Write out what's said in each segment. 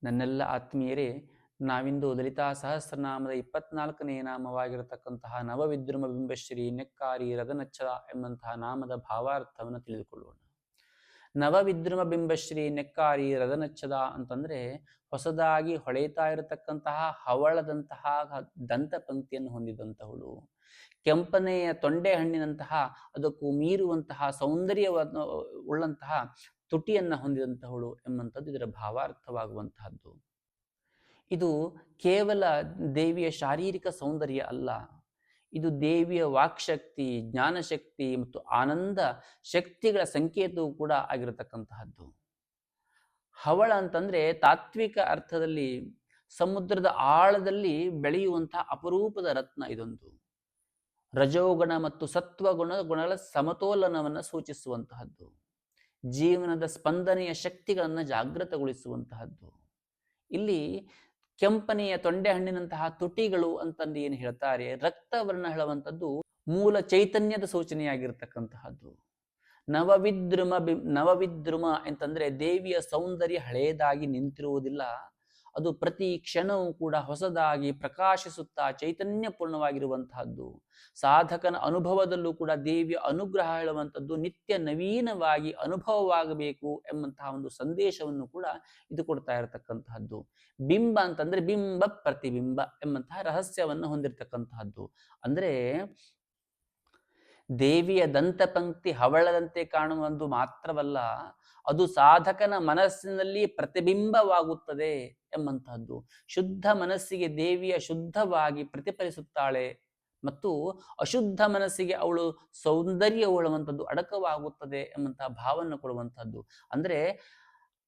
ನನ್ನೆಲ್ಲ ಆತ್ಮೀಯರೇ, ನಾವಿಂದು ಲಲಿತಾ ಸಹಸ್ರನಾಮದ 24ನೇ ನಾಮವಾಗಿರತಕ್ಕಂತಹ ನವವಿದ್ರುಮ ಬಿಂಬಶ್ರೀ ನೆಕ್ಕಾರಿ ರದನಚ್ಚರ ಎಂಬಂತಹ ನಾಮದ ಭಾವಾರ್ಥವನ್ನು ತಿಳಿದುಕೊಳ್ಳೋಣ. ನವವಿದ್ರುಮ ಬಿಂಬಶ್ರೀ ನೆಕ್ಕಾರಿ ರದನಚ್ಚದ ಅಂತಂದ್ರೆ ಹೊಸದಾಗಿ ಹೊಳೆಯುತ್ತಾ ಇರತಕ್ಕಂತಹ ಹವಳದಂತಹ ದಂತ ಪಂಕ್ತಿಯನ್ನು ಹೊಂದಿದಂತಹಳು, ಕೆಂಪನೆಯ ತೊಂಡೆ ಹಣ್ಣಿನಂತಹ ಅದಕ್ಕೂ ಮೀರುವಂತಹ ಸೌಂದರ್ಯವನ್ನು ಉಳ್ಳಂತಹ ತುಟಿಯನ್ನು ಹೊಂದಿದಂತಹಳು ಎಂಬಂಥದ್ದು ಇದರ ಭಾವಾರ್ಥವಾಗುವಂತಹದ್ದು. ಇದು ಕೇವಲ ದೇವಿಯ ಶಾರೀರಿಕ ಸೌಂದರ್ಯ ಅಲ್ಲ, ಇದು ದೇವಿಯ ವಾಕ್ಶಕ್ತಿ, ಜ್ಞಾನಶಕ್ತಿ ಮತ್ತು ಆನಂದ ಶಕ್ತಿಗಳ ಸಂಕೇತವೂ ಕೂಡ ಆಗಿರತಕ್ಕಂತಹದ್ದು. ಹವಳ ಅಂತಂದ್ರೆ ತಾತ್ವಿಕ ಅರ್ಥದಲ್ಲಿ ಸಮುದ್ರದ ಆಳದಲ್ಲಿ ಬೆಳೆಯುವಂತಹ ಅಪರೂಪದ ರತ್ನ ಇದೊಂದು. ರಜೋಗುಣ ಮತ್ತು ಗುಣಗಳ ಸಮತೋಲನವನ್ನು ಸೂಚಿಸುವಂತಹದ್ದು, ಜೀವನದ ಸ್ಪಂದನೆಯ ಶಕ್ತಿಗಳನ್ನು ಜಾಗೃತಗೊಳಿಸುವಂತಹದ್ದು. ಇಲ್ಲಿ ಕೆಂಪನೆಯ ತೊಂಡೆ ಹಣ್ಣಿನಂತಹ ತುಟಿಗಳು ಅಂತಂದು ಏನು ಹೇಳ್ತಾರೆ, ರಕ್ತವರ್ಣ ಹೇಳುವಂಥದ್ದು ಮೂಲ ಚೈತನ್ಯದ ಸೂಚನೆಯಾಗಿರ್ತಕ್ಕಂತಹದ್ದು. ನವವಿದ್ರುಮ ಅಂತಂದ್ರೆ ದೇವಿಯ ಸೌಂದರ್ಯ ಹಳೆಯದಾಗಿ ನಿಂತಿರುವುದಿಲ್ಲ, ಅದು ಪ್ರತಿ ಕ್ಷಣವೂ ಕೂಡ ಹೊಸದಾಗಿ ಪ್ರಕಾಶಿಸುತ್ತಾ ಚೈತನ್ಯಪೂರ್ಣವಾಗಿರುವಂತಹದ್ದು. ಸಾಧಕನ ಅನುಭವದಲ್ಲೂ ಕೂಡ ದೇವಿಯ ಅನುಗ್ರಹ ಹೇಳುವಂಥದ್ದು ನಿತ್ಯ ನವೀನವಾಗಿ ಅನುಭವವಾಗಬೇಕು ಎಂಬಂತಹ ಒಂದು ಸಂದೇಶವನ್ನು ಕೂಡ ಇದು ಕೊಡ್ತಾ ಇರತಕ್ಕಂತಹದ್ದು. ಬಿಂಬ ಅಂತಂದ್ರೆ ಬಿಂಬ ಪ್ರತಿಬಿಂಬ ಎಂಬಂತಹ ರಹಸ್ಯವನ್ನು ಹೊಂದಿರತಕ್ಕಂತಹದ್ದು. ಅಂದ್ರೆ ದೇವಿಯ ದಂತಪಂಕ್ತಿ ಹವಳದಂತೆ ಕಾಣುವುದು ಮಾತ್ರವಲ್ಲ, ಅದು ಸಾಧಕನ ಮನಸ್ಸಿನಲ್ಲಿ ಪ್ರತಿಬಿಂಬವಾಗುತ್ತದೆ ಎಂಬಂತಹದ್ದು. ಶುದ್ಧ ಮನಸ್ಸಿಗೆ ದೇವಿಯ ಶುದ್ಧವಾಗಿ ಪ್ರತಿಫಲಿಸುತ್ತಾಳೆ ಮತ್ತು ಅಶುದ್ಧ ಮನಸ್ಸಿಗೆ ಅವಳು ಸೌಂದರ್ಯ ಉಳ್ಳುವಂಥದ್ದು ಅಡಕವಾಗುತ್ತದೆ ಎಂಬಂತಹ ಭಾವವನ್ನು ಕೊಡುವಂಥದ್ದು. ಅಂದ್ರೆ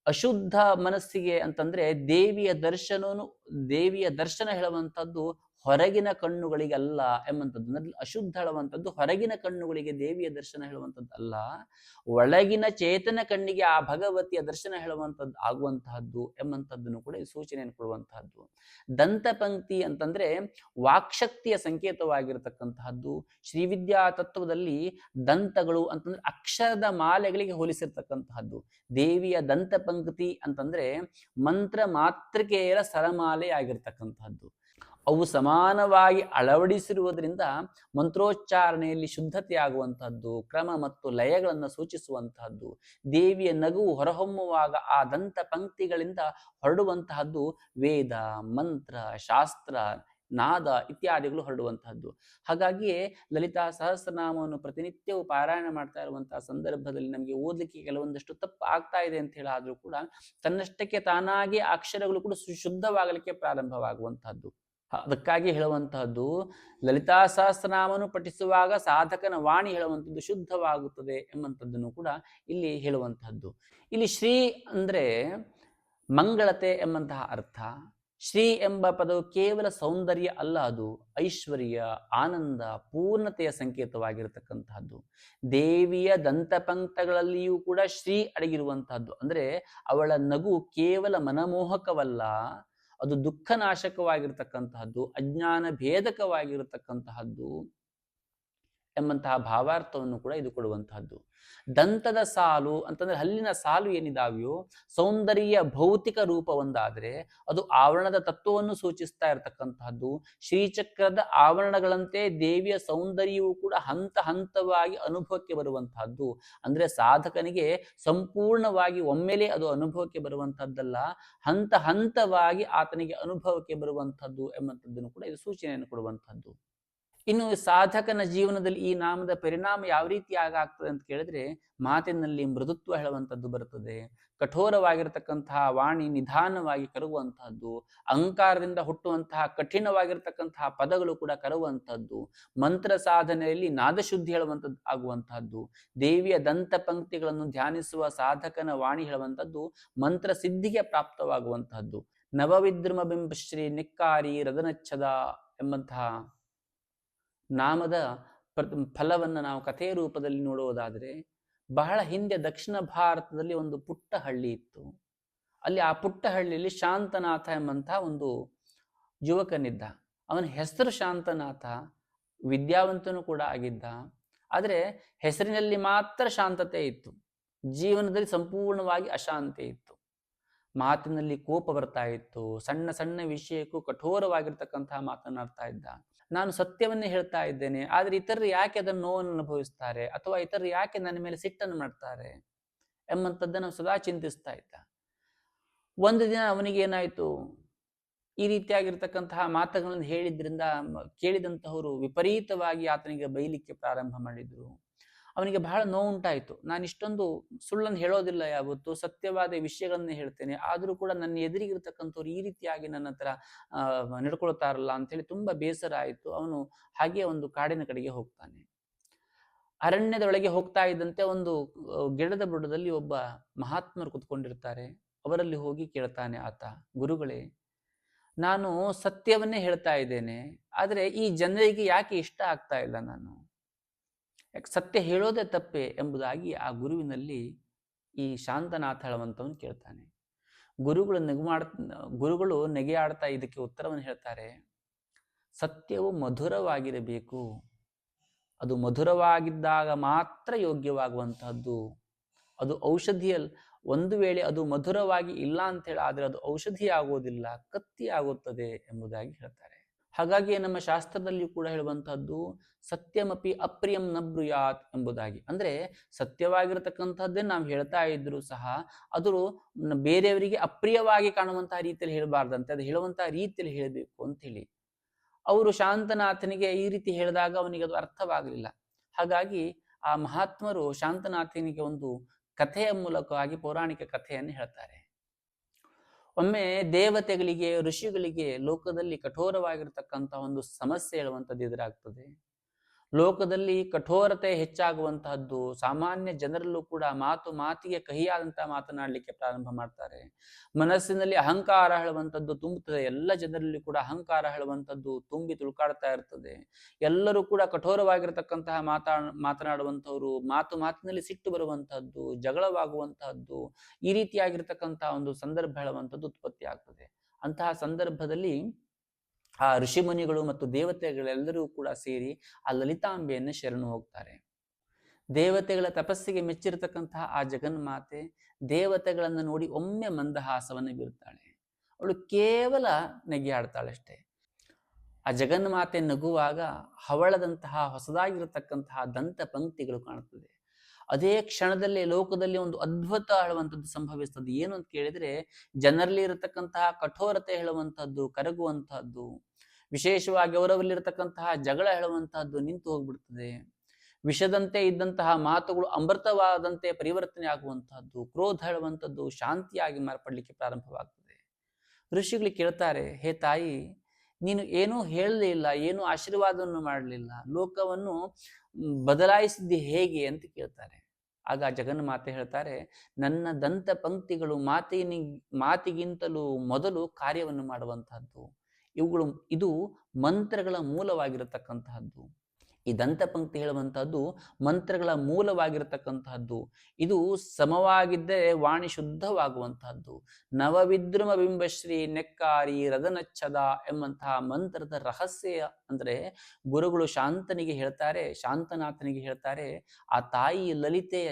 ಅಶುದ್ಧ ಮನಸ್ಸಿಗೆ ಅಂತಂದ್ರೆ ದೇವಿಯ ದರ್ಶನ ಹೇಳುವಂಥದ್ದು ಹೊರಗಿನ ಕಣ್ಣುಗಳಿಗೆ ಅಲ್ಲ ಎಂಬಂಥದ್ದು. ಅಶುದ್ಧ ಹೇಳುವಂಥದ್ದು ಹೊರಗಿನ ಕಣ್ಣುಗಳಿಗೆ ದೇವಿಯ ದರ್ಶನ ಹೇಳುವಂಥದ್ದು ಅಲ್ಲ, ಒಳಗಿನ ಚೇತನ ಕಣ್ಣಿಗೆ ಆ ಭಗವತಿಯ ದರ್ಶನ ಹೇಳುವಂಥದ್ದು ಆಗುವಂತಹದ್ದು ಎಂಬಂಥದ್ದನ್ನು ಕೂಡ ಈ ಸೂಚನೆಯನ್ನು ಕೊಡುವಂತಹದ್ದು. ದಂತ ಪಂಕ್ತಿ ಅಂತಂದ್ರೆ ವಾಕ್ಶಕ್ತಿಯ ಸಂಕೇತವಾಗಿರತಕ್ಕಂತಹದ್ದು. ಶ್ರೀವಿದ್ಯಾ ತತ್ವದಲ್ಲಿ ದಂತಗಳು ಅಂತಂದ್ರೆ ಅಕ್ಷರದ ಮಾಲೆಗಳಿಗೆ ಹೋಲಿಸಿರ್ತಕ್ಕಂತಹದ್ದು. ದೇವಿಯ ದಂತ ಪಂಕ್ತಿ ಅಂತಂದ್ರೆ ಮಂತ್ರ ಮಾತೃಕೆಯರ ಸರಮಾಲೆ ಆಗಿರ್ತಕ್ಕಂತಹದ್ದು. ಅವು ಸಮಾನವಾಗಿ ಅಳವಡಿಸಿರುವುದರಿಂದ ಮಂತ್ರೋಚ್ಚಾರಣೆಯಲ್ಲಿ ಶುದ್ಧತೆ ಆಗುವಂತಹದ್ದು, ಕ್ರಮ ಮತ್ತು ಲಯಗಳನ್ನು ಸೂಚಿಸುವಂತಹದ್ದು. ದೇವಿಯ ನಗುವು ಹೊರಹೊಮ್ಮುವಾಗ ಆ ದಂತ ಪಂಕ್ತಿಗಳಿಂದ ಹೊರಡುವಂತಹದ್ದು ವೇದ, ಮಂತ್ರ, ಶಾಸ್ತ್ರ, ನಾದ ಇತ್ಯಾದಿಗಳು ಹೊರಡುವಂತಹದ್ದು. ಹಾಗಾಗಿಯೇ ಲಲಿತಾ ಸಹಸ್ರನಾಮವನ್ನು ಪ್ರತಿನಿತ್ಯವೂ ಪಾರಾಯಣ ಮಾಡ್ತಾ ಇರುವಂತಹ ಸಂದರ್ಭದಲ್ಲಿ ನಮಗೆ ಓದಲಿಕ್ಕೆ ಕೆಲವೊಂದಷ್ಟು ತಪ್ಪು ಆಗ್ತಾ ಇದೆ ಅಂತ ಹೇಳಾದ್ರೂ ಕೂಡ ತನ್ನಷ್ಟಕ್ಕೆ ತಾನಾಗಿ ಅಕ್ಷರಗಳು ಕೂಡ ಶುದ್ಧವಾಗಲಿಕ್ಕೆ ಪ್ರಾರಂಭವಾಗುವಂತಹದ್ದು. ಅದಕ್ಕಾಗಿ ಹೇಳುವಂತಹದ್ದು, ಲಲಿತಾ ಸಹಸ್ರನಾಮವನ್ನು ಪಠಿಸುವಾಗ ಸಾಧಕನ ವಾಣಿ ಹೇಳುವಂಥದ್ದು ಶುದ್ಧವಾಗುತ್ತದೆ ಎಂಬಂಥದ್ದನ್ನು ಕೂಡ ಇಲ್ಲಿ ಹೇಳುವಂತಹದ್ದು. ಇಲ್ಲಿ ಶ್ರೀ ಅಂದ್ರೆ ಮಂಗಳತೆ ಎಂಬಂತಹ ಅರ್ಥ. ಶ್ರೀ ಎಂಬ ಪದವು ಕೇವಲ ಸೌಂದರ್ಯ ಅಲ್ಲ, ಅದು ಐಶ್ವರ್ಯ, ಆನಂದ, ಪೂರ್ಣತೆಯ ಸಂಕೇತವಾಗಿರತಕ್ಕಂತಹದ್ದು. ದೇವಿಯ ದಂತಪಂಕ್ತಗಳಲ್ಲಿಯೂ ಕೂಡ ಶ್ರೀ ಅಡಗಿರುವಂತಹದ್ದು. ಅಂದ್ರೆ ಅವಳ ನಗು ಕೇವಲ ಮನಮೋಹಕವಲ್ಲ, ಅದು ದುಃಖನಾಶಕವಾಗಿರ್ತಕ್ಕಂತಹದ್ದು, ಅಜ್ಞಾನ ಭೇದಕವಾಗಿರತಕ್ಕಂತಹದ್ದು ಎಂಬಂತಹ ಭಾವಾರ್ಥವನ್ನು ಕೂಡ ಇದು ಕೊಡುವಂತಹದ್ದು. ದಂತದ ಸಾಲು ಅಂತಂದ್ರೆ ಹಲ್ಲಿನ ಸಾಲು ಏನಿದಾವೆಯೋ ಸೌಂದರ್ಯ ಭೌತಿಕ ರೂಪ ಒಂದಾದ್ರೆ ಅದು ಆವರಣದ ತತ್ವವನ್ನು ಸೂಚಿಸ್ತಾ ಇರತಕ್ಕಂತಹದ್ದು. ಶ್ರೀಚಕ್ರದ ಆವರಣಗಳಂತೆ ದೇವಿಯ ಸೌಂದರ್ಯವೂ ಕೂಡ ಹಂತ ಹಂತವಾಗಿ ಅನುಭವಕ್ಕೆ ಬರುವಂತಹದ್ದು. ಅಂದ್ರೆ ಸಾಧಕನಿಗೆ ಸಂಪೂರ್ಣವಾಗಿ ಒಮ್ಮೆಲೆ ಅದು ಅನುಭವಕ್ಕೆ ಬರುವಂತಹದ್ದಲ್ಲ, ಹಂತ ಹಂತವಾಗಿ ಆತನಿಗೆ ಅನುಭವಕ್ಕೆ ಬರುವಂತಹದ್ದು ಎಂಬಂಥದ್ದನ್ನು ಕೂಡ ಇದು ಸೂಚನೆಯನ್ನು ಕೊಡುವಂತಹದ್ದು. ಇನ್ನು ಸಾಧಕನ ಜೀವನದಲ್ಲಿ ಈ ನಾಮದ ಪರಿಣಾಮ ಯಾವ ರೀತಿ ಆಗ್ತದೆ ಅಂತ ಕೇಳಿದ್ರೆ, ಮಾತಿನಲ್ಲಿ ಮೃದುತ್ವ ಹೇಳುವಂಥದ್ದು ಬರುತ್ತದೆ, ಕಠೋರವಾಗಿರತಕ್ಕಂತಹ ವಾಣಿ ನಿಧಾನವಾಗಿ ಕರುವಂತಹದ್ದು, ಅಹಂಕಾರದಿಂದ ಹುಟ್ಟುವಂತಹ ಕಠಿಣವಾಗಿರ್ತಕ್ಕಂತಹ ಪದಗಳು ಕೂಡ ಕರುವಂತಹದ್ದು, ಮಂತ್ರ ಸಾಧನೆಯಲ್ಲಿ ನಾದಶುದ್ಧಿ ಹೇಳುವಂಥದ್ದು ಆಗುವಂತಹದ್ದು, ದೇವಿಯ ದಂತ ಪಂಕ್ತಿಗಳನ್ನು ಧ್ಯಾನಿಸುವ ಸಾಧಕನ ವಾಣಿ ಹೇಳುವಂಥದ್ದು ಮಂತ್ರ ಸಿದ್ಧಿಗೆ ಪ್ರಾಪ್ತವಾಗುವಂತಹದ್ದು. ನವವಿದ್ರುಮ ಬಿಂಬಶ್ರೀ ನಿಕ್ಕಾರಿ ರದನಚ್ಛದ ಎಂಬಂತಹ ನಾಮದ ಫಲವನ್ನು ನಾವು ಕಥೆಯ ರೂಪದಲ್ಲಿ ನೋಡುವುದಾದರೆ, ಬಹಳ ಹಿಂದೆ ದಕ್ಷಿಣ ಭಾರತದಲ್ಲಿ ಒಂದು ಪುಟ್ಟ ಹಳ್ಳಿ ಇತ್ತು. ಅಲ್ಲಿ ಆ ಪುಟ್ಟ ಹಳ್ಳಿಯಲ್ಲಿ ಶಾಂತನಾಥ ಎಂಬಂತಹ ಒಂದು ಯುವಕನಿದ್ದ. ಅವನ ಹೆಸರು ಶಾಂತನಾಥ, ವಿದ್ಯಾವಂತನು ಕೂಡ ಆಗಿದ್ದ. ಆದರೆ ಹೆಸರಿನಲ್ಲಿ ಮಾತ್ರ ಶಾಂತತೆ ಇತ್ತು, ಜೀವನದಲ್ಲಿ ಸಂಪೂರ್ಣವಾಗಿ ಅಶಾಂತಿ ಇತ್ತು. ಮಾತಿನಲ್ಲಿ ಕೋಪ ಬರ್ತಾ ಇತ್ತು, ಸಣ್ಣ ಸಣ್ಣ ವಿಷಯಕ್ಕೂ ಕಠೋರವಾಗಿರ್ತಕ್ಕಂತಹ ಮಾತನಾಡ್ತಾ ಇದ್ದ. ನಾನು ಸತ್ಯವನ್ನೇ ಹೇಳ್ತಾ ಇದ್ದೇನೆ, ಆದ್ರೆ ಇತರರು ಯಾಕೆ ಅದನ್ನು ನೋವನ್ನು ಅನುಭವಿಸ್ತಾರೆ, ಅಥವಾ ಇತರರು ಯಾಕೆ ನನ್ನ ಮೇಲೆ ಸಿಟ್ಟನ್ನು ಮಾಡ್ತಾರೆ ಎಂಬಂಥದ್ದನ್ನು ಸದಾ ಚಿಂತಿಸ್ತಾ ಇದ್ದ. ಒಂದು ದಿನ ಅವನಿಗೆ ಏನಾಯ್ತು, ಈ ರೀತಿಯಾಗಿರ್ತಕ್ಕಂತಹ ಮಾತುಗಳನ್ನು ಹೇಳಿದ್ರಿಂದ ಕೇಳಿದಂತಹವರು ವಿಪರೀತವಾಗಿ ಆತನಿಗೆ ಬೈಲಿಕ್ಕೆ ಪ್ರಾರಂಭ ಮಾಡಿದ್ರು. ಅವನಿಗೆ ಬಹಳ ನೋವುಂಟಾಯಿತು. ನಾನು ಇಷ್ಟೊಂದು ಸುಳ್ಳನ್ನು ಹೇಳೋದಿಲ್ಲ, ಯಾವತ್ತು ಸತ್ಯವಾದ ವಿಷಯಗಳನ್ನೇ ಹೇಳ್ತೇನೆ, ಆದರೂ ಕೂಡ ನನ್ನ ಎದುರಿಗಿರ್ತಕ್ಕಂಥವ್ರು ಈ ರೀತಿಯಾಗಿ ನನ್ನ ಹತ್ರ ನಡ್ಕೊಳ್ತಾರಲ್ಲ ಅಂತೇಳಿ ತುಂಬಾ ಬೇಸರ ಆಯಿತು. ಅವನು ಹಾಗೆ ಒಂದು ಕಾಡಿನ ಕಡೆಗೆ ಹೋಗ್ತಾನೆ. ಅರಣ್ಯದೊಳಗೆ ಹೋಗ್ತಾ ಇದ್ದಂತೆ ಒಂದು ಗಿಡದ ಬುಡದಲ್ಲಿ ಒಬ್ಬ ಮಹಾತ್ಮರು ಕುತ್ಕೊಂಡಿರ್ತಾರೆ. ಅವರಲ್ಲಿ ಹೋಗಿ ಕೇಳ್ತಾನೆ ಆತ, ಗುರುಗಳೇ, ನಾನು ಸತ್ಯವನ್ನೇ ಹೇಳ್ತಾ ಇದ್ದೇನೆ, ಆದರೆ ಈ ಜನರಿಗೆ ಯಾಕೆ ಇಷ್ಟ ಆಗ್ತಾ ಇಲ್ಲ, ನಾನು ಯಾಕೆ ಸತ್ಯ ಹೇಳೋದೇ ತಪ್ಪೆ ಎಂಬುದಾಗಿ ಆ ಗುರುವಿನಲ್ಲಿ ಈ ಶಾಂತನಾಥ ಹೇಳುವಂಥವನು ಕೇಳ್ತಾನೆ. ಗುರುಗಳು ನೆಗೆಯಾಡ್ತಾ ಇದಕ್ಕೆ ಉತ್ತರವನ್ನು ಹೇಳ್ತಾರೆ, ಸತ್ಯವು ಮಧುರವಾಗಿರಬೇಕು, ಅದು ಮಧುರವಾಗಿದ್ದಾಗ ಮಾತ್ರ ಯೋಗ್ಯವಾಗುವಂತಹದ್ದು. ಅದು ಔಷಧಿಯಲ್ಲಿ ಒಂದು ವೇಳೆ ಅದು ಮಧುರವಾಗಿ ಇಲ್ಲ ಅಂತ ಹೇಳಿ ಆದರೆ ಅದು ಔಷಧಿ ಆಗುವುದಿಲ್ಲ, ಕತ್ತಿ ಆಗುತ್ತದೆ ಎಂಬುದಾಗಿ ಹೇಳ್ತಾರೆ. ಹಾಗಾಗಿ ನಮ್ಮ ಶಾಸ್ತ್ರದಲ್ಲಿ ಕೂಡ ಹೇಳುವಂತಹದ್ದು ಸತ್ಯಮಪಿ ಅಪ್ರಿಯಂ ನ ಬ್ರೂಯಾತ್ ಎಂಬುದಾಗಿ. ಅಂದ್ರೆ ಸತ್ಯವಾಗಿರತಕ್ಕಂಥದ್ದೇ ನಾವು ಹೇಳ್ತಾ ಇದ್ರು ಸಹ ಅದು ಬೇರೆಯವರಿಗೆ ಅಪ್ರಿಯವಾಗಿ ಕಾಣುವಂತಹ ರೀತಿಯಲ್ಲಿ ಹೇಳಬಾರ್ದಂತೆ, ಅದು ಹೇಳುವಂತಹ ರೀತಿಯಲ್ಲಿ ಹೇಳಬೇಕು ಅಂತ ಹೇಳಿ ಅವರು ಶಾಂತನಾಥನಿಗೆ ಈ ರೀತಿ ಹೇಳಿದಾಗ ಅವನಿಗೆ ಅದು ಅರ್ಥವಾಗಲಿಲ್ಲ. ಹಾಗಾಗಿ ಆ ಮಹಾತ್ಮರು ಶಾಂತನಾಥನಿಗೆ ಒಂದು ಕಥೆಯ ಮೂಲಕವಾಗಿ ಪೌರಾಣಿಕ ಕಥೆಯನ್ನು ಹೇಳ್ತಾರೆ. ಒಮ್ಮೆ ದೇವತೆಗಳಿಗೆ, ಋಷಿಗಳಿಗೆ ಲೋಕದಲ್ಲಿ ಕಠೋರವಾಗಿರ್ತಕ್ಕಂತಹ ಒಂದು ಸಮಸ್ಯೆ ಹೇಳುವಂಥದ್ದು ಎದುರಾಗ್ತದೆ. ಲೋಕದಲ್ಲಿ ಕಠೋರತೆ ಹೆಚ್ಚಾಗುವಂತಹದ್ದು, ಸಾಮಾನ್ಯ ಜನರಲ್ಲೂ ಕೂಡ ಮಾತಿಗೆ ಕಹಿಯಾದಂತಹ ಮಾತನಾಡಲಿಕ್ಕೆ ಪ್ರಾರಂಭ ಮಾಡ್ತಾರೆ. ಮನಸ್ಸಿನಲ್ಲಿ ಅಹಂಕಾರ ಹೇಳುವಂಥದ್ದು ತುಂಬುತ್ತದೆ. ಎಲ್ಲ ಜನರಲ್ಲಿ ಕೂಡ ಅಹಂಕಾರ ಹೇಳುವಂಥದ್ದು ತುಂಬಿ ತುಳುಕಾಡ್ತಾ ಇರ್ತದೆ. ಎಲ್ಲರೂ ಕೂಡ ಕಠೋರವಾಗಿರತಕ್ಕಂತಹ ಮಾತನಾಡುವಂಥವ್ರು, ಮಾತಿನಲ್ಲಿ ಸಿಟ್ಟು ಬರುವಂತಹದ್ದು, ಜಗಳವಾಗುವಂತಹದ್ದು, ಈ ರೀತಿಯಾಗಿರ್ತಕ್ಕಂತಹ ಒಂದು ಸಂದರ್ಭ ಹೇಳುವಂಥದ್ದು ಉತ್ಪತ್ತಿ ಆಗ್ತದೆ. ಅಂತಹ ಸಂದರ್ಭದಲ್ಲಿ ಆ ಋಷಿಮುನಿಗಳು ಮತ್ತು ದೇವತೆಗಳೆಲ್ಲರೂ ಕೂಡ ಸೇರಿ ಆ ಲಲಿತಾಂಬೆಯನ್ನು ಶರಣು ಹೋಗ್ತಾರೆ. ದೇವತೆಗಳ ತಪಸ್ಸಿಗೆ ಮೆಚ್ಚಿರತಕ್ಕಂತಹ ಆ ಜಗನ್ಮಾತೆ ದೇವತೆಗಳನ್ನು ನೋಡಿ ಒಮ್ಮೆ ಮಂದಹಾಸವನ್ನು ಬೀರ್ತಾಳೆ. ಅವಳು ಕೇವಲ ನೆಗೆಯಾಡ್ತಾಳಷ್ಟೇ. ಆ ಜಗನ್ಮಾತೆ ನಗುವಾಗ ಹವಳದಂತಹ ಹೊಸದಾಗಿರತಕ್ಕಂತಹ ದಂತ ಪಂಕ್ತಿಗಳು ಕಾಣುತ್ತದೆ. ಅದೇ ಕ್ಷಣದಲ್ಲಿ ಲೋಕದಲ್ಲಿ ಒಂದು ಅದ್ಭುತ ಹೇಳುವಂಥದ್ದು ಸಂಭವಿಸ್ತದೆ. ಏನು ಅಂತ ಕೇಳಿದ್ರೆ, ಜನರಲ್ಲಿ ಇರತಕ್ಕಂತಹ ಕಠೋರತೆ ಹೇಳುವಂತಹದ್ದು ಕರಗುವಂತಹದ್ದು, ವಿಶೇಷವಾಗಿ ಅವರಲ್ಲಿರತಕ್ಕಂತಹ ಜಗಳ ಹೇಳುವಂತಹದ್ದು ನಿಂತು ಹೋಗ್ಬಿಡ್ತದೆ. ವಿಷದಂತೆ ಇದ್ದಂತಹ ಮಾತುಗಳು ಅಮೃತವಾದಂತೆ ಪರಿವರ್ತನೆ ಆಗುವಂತಹದ್ದು, ಕ್ರೋಧ ಹೇಳುವಂಥದ್ದು ಶಾಂತಿಯಾಗಿ ಮಾರ್ಪಡಲಿಕ್ಕೆ ಪ್ರಾರಂಭವಾಗ್ತದೆ. ಋಷಿಗಳಿಗೆ ಕೇಳ್ತಾರೆ, ಹೇ ತಾಯಿ, ನೀನು ಏನೂ ಹೇಳಲಿಲ್ಲ, ಏನೂ ಆಶೀರ್ವಾದವನ್ನು ಮಾಡಲಿಲ್ಲ, ಲೋಕವನ್ನು ಬದಲಾಯಿಸಿದ್ದಿ ಹೇಗೆ ಅಂತ ಕೇಳ್ತಾರೆ. ಆಗ ಜಗನ್ಮಾತೆ ಹೇಳ್ತಾರೆ, ನನ್ನ ದಂತ ಪಂಕ್ತಿಗಳು ಮಾತಿಗಿಂತಲೂ ಮೊದಲು ಕಾರ್ಯವನ್ನು ಮಾಡುವಂತಹದ್ದು. ಇದು ಮಂತ್ರಗಳ ಮೂಲವಾಗಿರತಕ್ಕಂತಹದ್ದು. ಈ ದಂತ ಪಂಕ್ತಿ ಹೇಳುವಂತಹದ್ದು ಮಂತ್ರಗಳ ಮೂಲವಾಗಿರತಕ್ಕಂತಹದ್ದು. ಇದು ಸಮವಾಗಿದ್ದರೆ ವಾಣಿ ಶುದ್ಧವಾಗುವಂತಹದ್ದು. ನವವಿದ್ರುಮ ಬಿಂಬಶ್ರೀ ನೆಕ್ಕಾರಿ ರದನಚ್ಛದ ಎಂಬಂತಹ ಮಂತ್ರದ ರಹಸ್ಯ ಅಂದ್ರೆ ಗುರುಗಳು ಶಾಂತನಾಥನಿಗೆ ಹೇಳ್ತಾರೆ, ಆ ತಾಯಿ ಲಲಿತೆಯ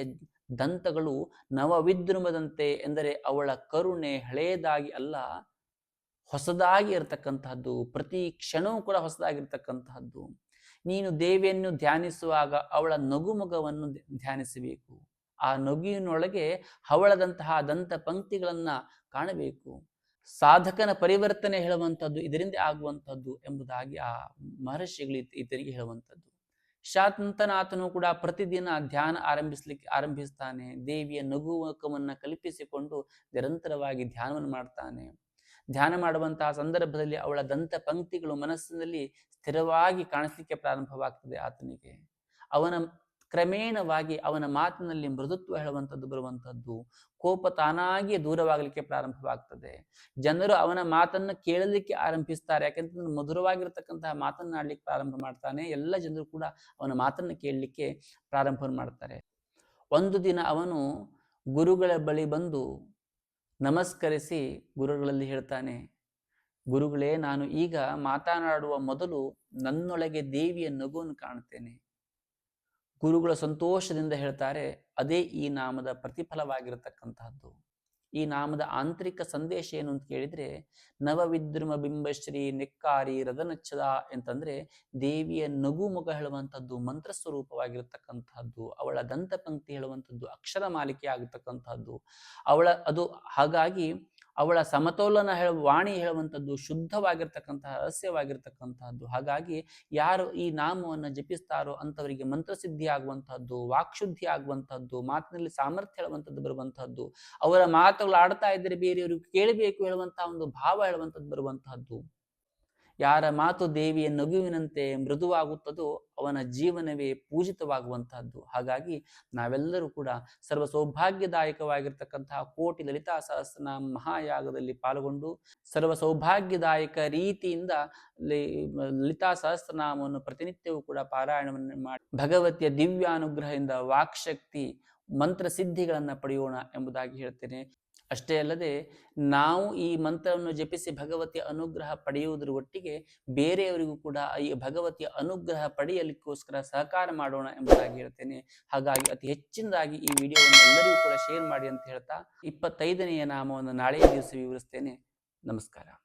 ದಂತಗಳು ನವವಿದ್ರುಮದಂತೆ, ಎಂದರೆ ಅವಳ ಕರುಣೆ ಹಳೆಯದಾಗಿ ಅಲ್ಲ, ಹೊಸದಾಗಿ ಇರತಕ್ಕಂತಹದ್ದು, ಪ್ರತಿ ಕ್ಷಣವೂ ಕೂಡ ಹೊಸದಾಗಿರ್ತಕ್ಕಂತಹದ್ದು. ನೀನು ದೇವಿಯನ್ನು ಧ್ಯಾನಿಸುವಾಗ ಅವಳ ನಗುಮೊಗವನ್ನು ಧ್ಯಾನಿಸಬೇಕು. ಆ ನಗುವಿನೊಳಗೆ ಹವಳದಂತಹ ದಂತ ಪಂಕ್ತಿಗಳನ್ನ ಕಾಣಬೇಕು. ಸಾಧಕನ ಪರಿವರ್ತನೆ ಹೇಳುವಂಥದ್ದು ಇದರಿಂದ ಆಗುವಂಥದ್ದು ಎಂಬುದಾಗಿ ಆ ಮಹರ್ಷಿಗಳು ಈತನಿಗೆ ಹೇಳುವಂಥದ್ದು. ಶಾಂತನಾಥನು ಕೂಡ ಪ್ರತಿದಿನ ಧ್ಯಾನ ಆರಂಭಿಸ್ತಾನೆ. ದೇವಿಯ ನಗುಮುಖವನ್ನ ಕಲ್ಪಿಸಿಕೊಂಡು ನಿರಂತರವಾಗಿ ಧ್ಯಾನವನ್ನು ಮಾಡ್ತಾನೆ. ಧ್ಯಾನ ಮಾಡುವಂತಹ ಸಂದರ್ಭದಲ್ಲಿ ಅವಳ ದಂತ ಪಂಕ್ತಿಗಳು ಮನಸ್ಸಿನಲ್ಲಿ ಸ್ಥಿರವಾಗಿ ಕಾಣಿಸ್ಲಿಕ್ಕೆ ಪ್ರಾರಂಭವಾಗ್ತದೆ ಆತನಿಗೆ. ಕ್ರಮೇಣವಾಗಿ ಅವನ ಮಾತಿನಲ್ಲಿ ಮೃದುತ್ವ ಹೇಳುವಂಥದ್ದು ಬರುವಂಥದ್ದು, ಕೋಪ ತಾನಾಗಿಯೇ ದೂರವಾಗಲಿಕ್ಕೆ ಪ್ರಾರಂಭವಾಗ್ತದೆ. ಜನರು ಅವನ ಮಾತನ್ನು ಕೇಳಲಿಕ್ಕೆ ಆರಂಭಿಸ್ತಾರೆ. ಯಾಕೆಂತಂದ್ರೆ ಮಧುರವಾಗಿರ್ತಕ್ಕಂತಹ ಮಾತನ್ನಾಡ್ಲಿಕ್ಕೆ ಪ್ರಾರಂಭ ಮಾಡ್ತಾನೆ. ಎಲ್ಲ ಜನರು ಕೂಡ ಅವನ ಮಾತನ್ನು ಕೇಳಲಿಕ್ಕೆ ಪ್ರಾರಂಭ ಮಾಡ್ತಾರೆ. ಒಂದು ದಿನ ಅವನು ಗುರುಗಳ ಬಳಿ ಬಂದು ನಮಸ್ಕರಿಸಿ ಗುರುಗಳಲ್ಲಿ ಹೇಳ್ತಾನೆ, ಗುರುಗಳೇ, ನಾನು ಈಗ ಮಾತನಾಡುವ ಮೊದಲು ನನ್ನೊಳಗೆ ದೇವಿಯ ನಗುವನ್ನು ಕಾಣುತ್ತೇನೆ. ಗುರುಗಳ ಸಂತೋಷದಿಂದ ಹೇಳ್ತಾರೆ, ಅದೇ ಈ ನಾಮದ ಪ್ರತಿಫಲವಾಗಿರತಕ್ಕಂತಹದ್ದು. ಈ ನಾಮದ ಆಂತರಿಕ ಸಂದೇಶ ಏನು ಅಂತ ಕೇಳಿದ್ರೆ, ನವವಿದ್ರುಮ ಬಿಂಬಶ್ರೀ ನೆಕ್ಕಾರಿ ರದನಚ್ಚದ ಅಂತಂದ್ರೆ ದೇವಿಯ ನಗು ಮುಖ ಹೇಳುವಂಥದ್ದು ಮಂತ್ರ ಸ್ವರೂಪವಾಗಿರತಕ್ಕಂತಹದ್ದು, ಅವಳ ದಂತಪಂಕ್ತಿ ಹೇಳುವಂಥದ್ದು ಅಕ್ಷರ ಮಾಲಿಕೆ ಆಗಿರ್ತಕ್ಕಂಥದ್ದು, ಅದು ಹಾಗಾಗಿ ಅವಳ ಸಮತೋಲನ ವಾಣಿ ಹೇಳುವಂಥದ್ದು ಶುದ್ಧವಾಗಿರ್ತಕ್ಕಂತಹ ರಹಸ್ಯವಾಗಿರ್ತಕ್ಕಂತಹದ್ದು. ಹಾಗಾಗಿ ಯಾರು ಈ ನಾಮವನ್ನು ಜಪಿಸ್ತಾರೋ ಅಂತವರಿಗೆ ಮಂತ್ರಸಿದ್ಧಿ ಆಗುವಂತಹದ್ದು, ವಾಕ್ಶುದ್ಧಿ ಆಗುವಂತಹದ್ದು, ಮಾತಿನಲ್ಲಿ ಸಾಮರ್ಥ್ಯ ಹೇಳುವಂಥದ್ದು ಬರುವಂತಹದ್ದು, ಅವರ ಮಾತುಗಳು ಆಡ್ತಾ ಇದ್ದರೆ ಬೇರೆಯವರು ಕೇಳಬೇಕು ಹೇಳುವಂತಹ ಒಂದು ಭಾವ ಹೇಳುವಂಥದ್ದು ಬರುವಂತಹದ್ದು. ಯಾರ ಮಾತು ದೇವಿಯ ನಗುವಿನಂತೆ ಮೃದುವಾಗುತ್ತದೋ ಅವನ ಜೀವನವೇ ಪೂಜಿತವಾಗುವಂತಹದ್ದು. ಹಾಗಾಗಿ ನಾವೆಲ್ಲರೂ ಕೂಡ ಸರ್ವ ಸೌಭಾಗ್ಯದಾಯಕವಾಗಿರ್ತಕ್ಕಂತಹ ಕೋಟಿ ಲಲಿತಾ ಸಹಸ್ರನಾಮ ಮಹಾಯಾಗದಲ್ಲಿ ಪಾಲ್ಗೊಂಡು ಸರ್ವ ಸೌಭಾಗ್ಯದಾಯಕ ರೀತಿಯಿಂದ ಲಲಿತಾ ಸಹಸ್ರನಾಮವನ್ನು ಪ್ರತಿನಿತ್ಯವೂ ಕೂಡ ಪಾರಾಯಣವನ್ನು ಮಾಡಿ ಭಗವತಿಯ ದಿವ್ಯಾನುಗ್ರಹದಿಂದ ವಾಕ್ಶಕ್ತಿ ಮಂತ್ರ ಸಿದ್ಧಿಗಳನ್ನು ಪಡೆಯೋಣ ಎಂಬುದಾಗಿ ಹೇಳ್ತೇನೆ. ಅಷ್ಟೇ ಅಲ್ಲದೆ ನಾವು ಈ ಮಂತ್ರವನ್ನು ಜಪಿಸಿ ಭಗವತಿಯ ಅನುಗ್ರಹ ಪಡೆಯುವುದರ ಒಟ್ಟಿಗೆ ಬೇರೆಯವರಿಗೂ ಕೂಡ ಈ ಭಗವತಿಯ ಅನುಗ್ರಹ ಪಡೆಯಲಿಕ್ಕೋಸ್ಕರ ಸಹಕಾರ ಮಾಡೋಣ ಎಂಬುದಾಗಿ ಹೇಳ್ತೇನೆ. ಹಾಗಾಗಿ ಅತಿ ಹೆಚ್ಚಿನದಾಗಿ ಈ ವಿಡಿಯೋವನ್ನು ಎಲ್ಲರಿಗೂ ಕೂಡ ಶೇರ್ ಮಾಡಿ ಅಂತ ಹೇಳ್ತಾ 25ನೆಯ ನಾಮವನ್ನು ನಾಳೆಯ ದಿವಸ ವಿವರಿಸ್ತೇನೆ. ನಮಸ್ಕಾರ.